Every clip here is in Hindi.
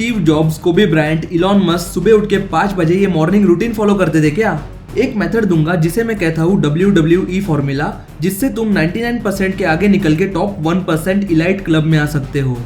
स्टीव जॉब्स, कोबी ब्रायंट, इलॉन मस्क सुबह उठ के 5 बजे ये मॉर्निंग रूटीन फॉलो करते थे क्या? एक मेथड दूंगा जिसे मैं कहता हूँ WWE फॉर्मूला, जिससे तुम 99% के आगे निकल के टॉप 1% इलाइट क्लब में आ सकते हो।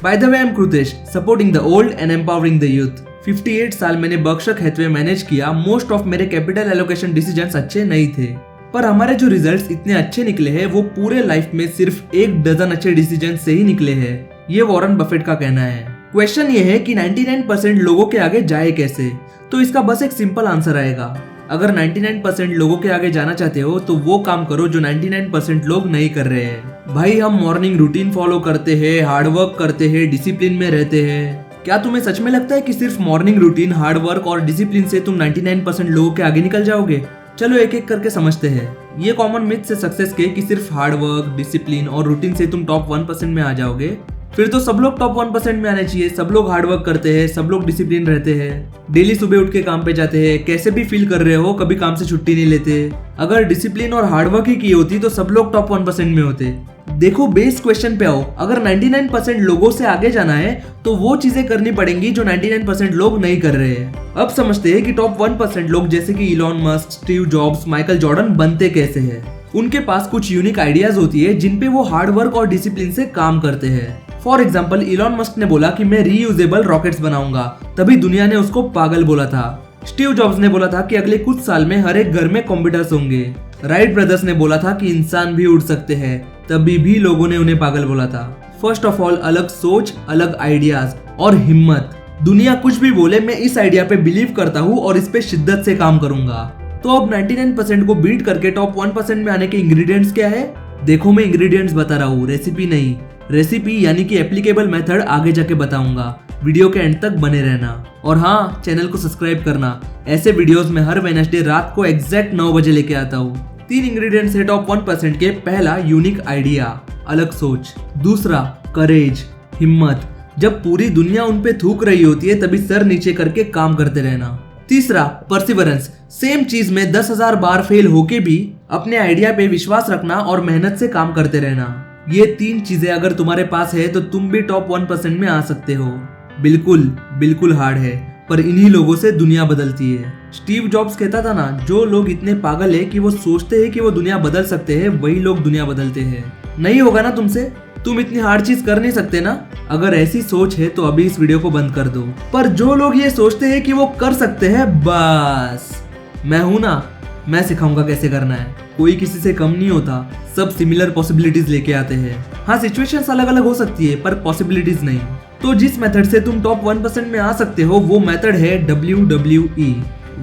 By the way, I am Kritesh, supporting the old and empowering the youth. 58 साल मैंने बर्कशायर हैथवे मैनेज किया। मोस्ट ऑफ मेरे कैपिटल एलोकेशन डिसीजंस अच्छे नहीं थे, पर हमारे जो रिजल्ट्स इतने अच्छे निकले हैं वो पूरे लाइफ में सिर्फ 1 डजन अच्छे डिसीजन से ही निकले हैं। ये वॉरेन बफेट का कहना है। क्वेश्चन ये है कि 99% लोगों के आगे जाए कैसे? तो इसका बस एक सिंपल आंसर आएगा। अगर 99% लोगों के आगे जाना चाहते हो तो वो काम करो जो 99% लोग नहीं कर रहे हैं। भाई, हम मॉर्निंग रूटीन फॉलो करते हैं, हार्डवर्क करते हैं, डिसिप्लिन में रहते हैं। क्या तुम्हें सच में लगता है कि सिर्फ मॉर्निंग रूटीन, हार्डवर्क और डिसिप्लिन से तुम 99% लोगों के आगे निकल जाओगे? चलो एक एक करके समझते हैं। ये कॉमन मिथ से सक्सेस के कि सिर्फ हार्डवर्क, डिसिप्लिन और रूटीन से तुम टॉप 1% में आ जाओगे। फिर तो सब लोग टॉप 1% में आने चाहिए। सब लोग हार्डवर्क करते हैं, सब लोग डिसिप्लिन रहते हैं, डेली सुबह उठ के काम पे जाते हैं, कैसे भी फील कर रहे हो, कभी काम से छुट्टी नहीं लेते। अगर डिसिप्लिन और हार्डवर्क ही की होती तो सब लोग टॉप 1% में होते। देखो, बेस क्वेश्चन पे आओ। अगर 99% लोगों से आगे जाना है तो वो चीजें करनी पड़ेंगी जो 99% लोग नहीं कर रहे हैं। अब समझते हैं कि टॉप 1% लोग जैसे कि Elon Musk, Steve jobs, Michael Jordan बनते कैसे हैं। उनके पास कुछ यूनिक आइडियाज होती है जिन पे वो हार्डवर्क और डिसिप्लिन से काम करते हैं। फॉर एग्जाम्पल, इलॉन मस्क ने बोला कि मैं रीयूजेबल रॉकेट्स बनाऊंगा, तभी दुनिया ने उसको पागल बोला था। स्टीव जॉब्स ने बोला था कि अगले कुछ साल में हर एक घर में कंप्यूटर्स होंगे। राइट ब्रदर्स ने बोला था कि इंसान भी उड़ सकते हैं, तभी भी लोगों ने उन्हें पागल बोला था। फर्स्ट ऑफ ऑल, अलग सोच, अलग आइडियाज और हिम्मत। दुनिया कुछ भी बोले, मैं इस आइडिया पे बिलीव करता हूँ और इस पे शिद्दत से काम करूंगा। तो अब 99% को बीट करके टॉप 1% में आने के इंग्रेडिएंट्स क्या है? देखो, मैं इंग्रेडिएंट्स बता रहा हूँ, रेसिपी नहीं। रेसिपी यानी कि एप्लीकेबल मेथड आगे जाके बताऊंगा। वीडियो के एंड तक बने रहना और हाँ, चैनल को सब्सक्राइब करना। ऐसे वीडियोस में हर वेडनेसडे रात को एग्जैक्ट 9 बजे लेके आता हूँ। 3 इंग्रेडिएंट्स है टॉप 1% के। पहला, यूनिक आइडिया, अलग सोच। दूसरा, करेज, हिम्मत। जब पूरी दुनिया उन पे थूक रही होती है तभी सर नीचे करके काम करते रहना। तीसरा, परसिवरेंस। सेम चीज में 10,000 बार फेल होके भी अपने आइडिया पे विश्वास रखना और मेहनत से काम करते रहना। ये 3 चीजें अगर तुम्हारे पास है तो तुम भी टॉप 1% में आ सकते हो। बिल्कुल हार्ड है, पर इन्हीं लोगों से दुनिया बदलती है। स्टीव जॉब्स कहता था ना, जो लोग इतने पागल है कि वो सोचते हैं कि वो दुनिया बदल सकते हैं, वही लोग दुनिया बदलते हैं। नहीं होगा ना तुमसे? तुम इतनी हार्ड चीज कर नहीं सकते ना? अगर ऐसी सोच है तो अभी इस वीडियो को बंद कर दो। पर जो लोग ये सोचते हैं कि वो कर सकते हैं, बस मैं हूं ना, मैं सिखाऊंगा कैसे करना है। कोई किसी से कम नहीं होता, सब सिमिलर पॉसिबिलिटीज लेके आते हैं। हाँ, सिचुएशंस अलग अलग हो सकती है पर पॉसिबिलिटीज नहीं। तो जिस मेथड से तुम टॉप 1% में आ सकते हो वो मेथड है WWE,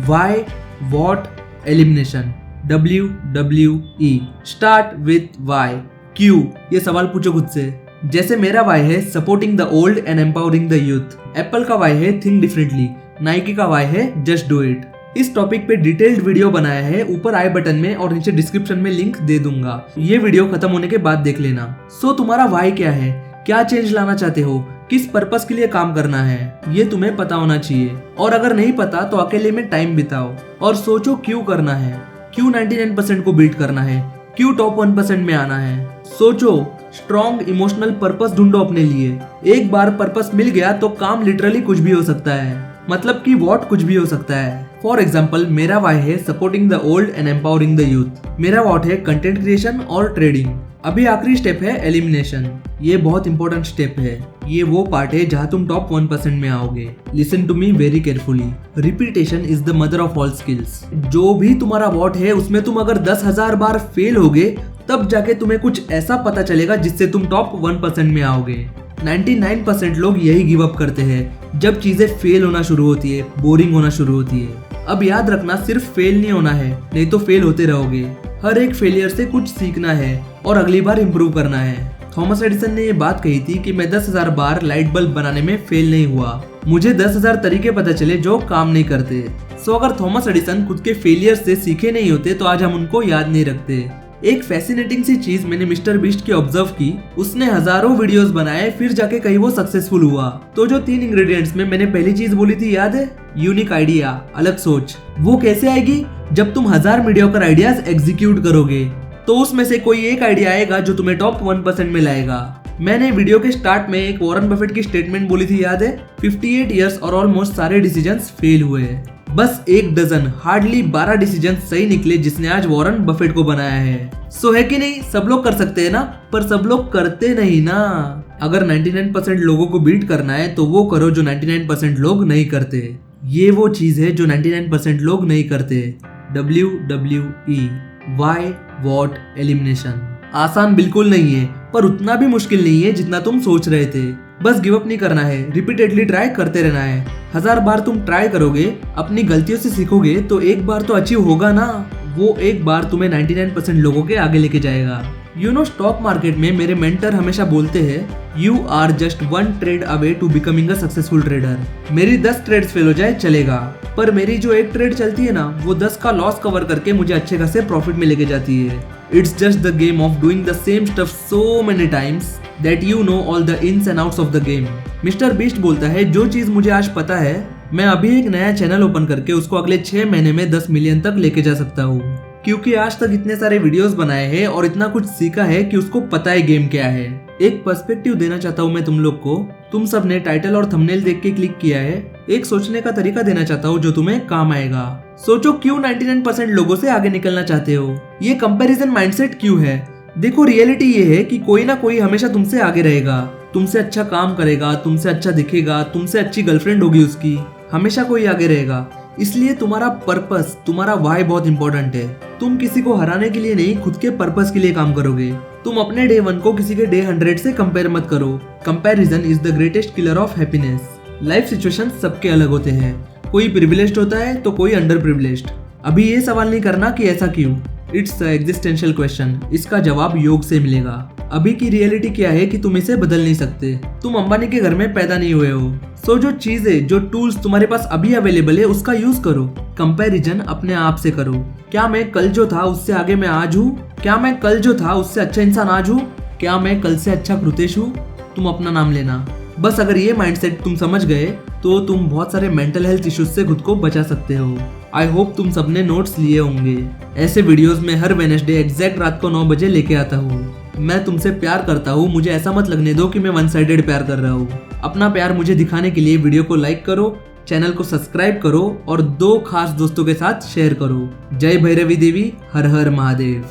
why, what, elimination. WWE, start with why. क्यों? ये सवाल पूछो खुद से। जैसे मेरा वाई है supporting the old and empowering the youth. Apple का वाई है थिंक डिफरेंटली। नाइकी का वाई है जस्ट डू इट। इस टॉपिक पे डिटेल्ड वीडियो बनाया है, ऊपर आई बटन में और नीचे डिस्क्रिप्शन में लिंक दे दूंगा। ये वीडियो खत्म होने के बाद देख लेना। सो तुम्हारा वाई क्या है? क्या चेंज लाना चाहते हो? किस पर्पस के लिए काम करना है? ये तुम्हें पता होना चाहिए। और अगर नहीं पता तो अकेले में टाइम बिताओ और सोचो क्यों करना है। क्यों 99% को बीट करना है? क्यों टॉप 1% में आना है? सोचो, स्ट्रॉन्ग इमोशनल पर्पस ढूंढो अपने लिए। एक बार पर्पस मिल गया तो काम लिटरली कुछ भी हो सकता है, मतलब कि व्हाट कुछ भी हो सकता है। फॉर एग्जाम्पल, मेरा वाई है supporting the old and empowering the youth. मेरा व्हाट है कंटेंट क्रिएशन और ट्रेडिंग। अभी आखिरी स्टेप है एलिमिनेशन। ये बहुत इंपॉर्टेंट स्टेप है। ये वो पार्ट है जहाँ तुम टॉप 1% में आओगे। Listen to me very carefully. Repetition is the mother of all skills. जो भी तुम्हारा व्हाट है उसमें तुम अगर 10,000 बार फेल होगे तब जाके तुम्हें कुछ ऐसा पता चलेगा जिससे तुम टॉप 1% में आओगे। 99% लोग यही गिव अप करते हैं जब चीजें फेल होना शुरू होती है, बोरिंग होना शुरू होती है। अब याद रखना, सिर्फ फेल नहीं होना है, नहीं तो फेल होते रहोगे। हर एक फेलियर से कुछ सीखना है और अगली बार इम्प्रूव करना है। थॉमस एडिसन ने ये बात कही थी कि मैं 10,000 बार लाइट बल्ब बनाने में फेल नहीं हुआ, मुझे 10,000 तरीके पता चले जो काम नहीं करते। सो अगर थॉमस एडिसन खुद के फेलियर से सीखे नहीं होते तो आज हम उनको याद नहीं रखते। एक फैसिनेटिंग सी चीज मैंने मिस्टर बीस्ट की ऑब्जर्व की, उसने हजारों वीडियोस बनाए फिर जाके कहीं वो सक्सेसफुल हुआ। तो जो 3 इंग्रेडिएंट्स में मैंने पहली चीज बोली थी याद है? यूनिक आइडिया, अलग सोच। वो कैसे आएगी? जब तुम 1000 मीडियोकर आइडियाज एग्जीक्यूट करोगे तो उसमें से कोई एक आइडिया आएगा जो तुम्हें टॉप 1% में लाएगा। मैंने वीडियो के स्टार्ट में एक वॉरेन बफेट की स्टेटमेंट बोली थी, याद है? 58 इयर्स और ऑलमोस्ट सारे डिसीजंस फेल हुए। बस एक डजन, हार्डली 12 डिसीजन सही निकले जिसने आज वॉरेन बफेट को बनाया है। सो है कि नहीं, सब लोग कर सकते हैं ना, पर सब लोग करते नहीं ना। अगर 99% लोगों को बीट करना है तो वो करो जो 99% लोग नहीं करते। ये वो चीज है जो 99% लोग नहीं करते। WWE why what elimination. आसान बिल्कुल नहीं है, पर उतना भी मुश्किल नहीं है जितना तुम सोच रहे थे। बस गिव अप नहीं करना है, रिपीटेडली ट्राई करते रहना है। 1000 बार तुम ट्राई करोगे, अपनी गलतियों से सीखोगे तो एक बार तो अचीव होगा ना। वो एक बार तुम्हें 99% लोगों के आगे लेके जाएगा। स्टॉक मार्केट में मेरे मेंटर हमेशा बोलते हैं, you are just 1 trade away to becoming a successful trader. मेरी 10 ट्रेड्स फेल हो जाए चलेगा, पर मेरी जो एक ट्रेड चलती है ना, वो 10 का लॉस कवर करके मुझे अच्छे खासे प्रॉफिट में लेके जाती है। It's just the game of doing the same stuff so many times that you know all the ins and outs of the game. Mister Beast बोलता है, जो चीज मुझे आज पता है, मैं अभी एक नया चैनल ओपन करके उसको अगले 6 महीने में 10 मिलियन तक लेके जा सकता हूँ, क्योंकि आज तक इतने सारे वीडियोस बनाए हैं और इतना कुछ सीखा है कि उसको पता है गेम क्या है। एक पर्सपेक्टिव देना चाहता हूँ मैं तुम लोग को। तुम सब ने टाइटल और थंबनेल देख के क्लिक किया है। एक सोचने का तरीका देना चाहता हूँ जो तुम्हें काम आएगा। सोचो, क्यों 99% लोगों से आगे निकलना चाहते हो? ये कंपैरिजन माइंडसेट क्यों है? देखो, रियलिटी ये है कि कोई ना कोई हमेशा तुमसे आगे रहेगा, तुमसे अच्छा काम करेगा, तुमसे अच्छा दिखेगा, तुमसे अच्छी गर्लफ्रेंड होगी उसकी, हमेशा कोई आगे रहेगा। इसलिए तुम्हारा पर्पस, तुम्हारा वाई बहुत इंपॉर्टेंट है। तुम किसी को हराने के लिए नहीं, खुद के पर्पस के लिए काम करोगे। तुम अपने डे 1 को किसी के डे 100 से कंपेयर मत करो। Comparison is the greatest killer of happiness. Life situation सबके अलग होते हैं, कोई प्रिविलेज्ड होता है तो कोई अंडर प्रिविलेज्ड। अभी ये सवाल नहीं करना कि ऐसा क्यों, इट्स अ एग्जिस्टेंशियल क्वेश्चन। इसका जवाब योग से मिलेगा। अभी की रियलिटी क्या है कि तुम इसे बदल नहीं सकते। तुम अंबानी के घर में पैदा नहीं हुए हो। सो जो चीजें, जो टूल्स तुम्हारे पास अभी अवेलेबल है, उसका यूज करो। कंपैरिजन अपने आप से करो। क्या मैं कल जो था उससे आगे मैं आज हूँ? क्या मैं कल जो था उससे अच्छा इंसान आज हूँ? क्या मैं कल से अच्छा कृतेश हूँ? तुम अपना नाम लेना। बस अगर ये माइंडसेट तुम समझ गए तो तुम बहुत सारे मेंटल हेल्थ इश्यूज से खुद को बचा सकते हो। आई होप तुम सबने नोट्स लिए होंगे। ऐसे वीडियोस में हर वेडनेसडे एग्जैक्ट रात को 9 बजे लेके आता हूँ। मैं तुमसे प्यार करता हूँ, मुझे ऐसा मत लगने दो कि मैं वन साइडेड प्यार कर रहा हूँ। अपना प्यार मुझे दिखाने के लिए वीडियो को लाइक करो, चैनल को सब्सक्राइब करो और 2 खास दोस्तों के साथ शेयर करो। जय भैरवी देवी, हर हर महादेव।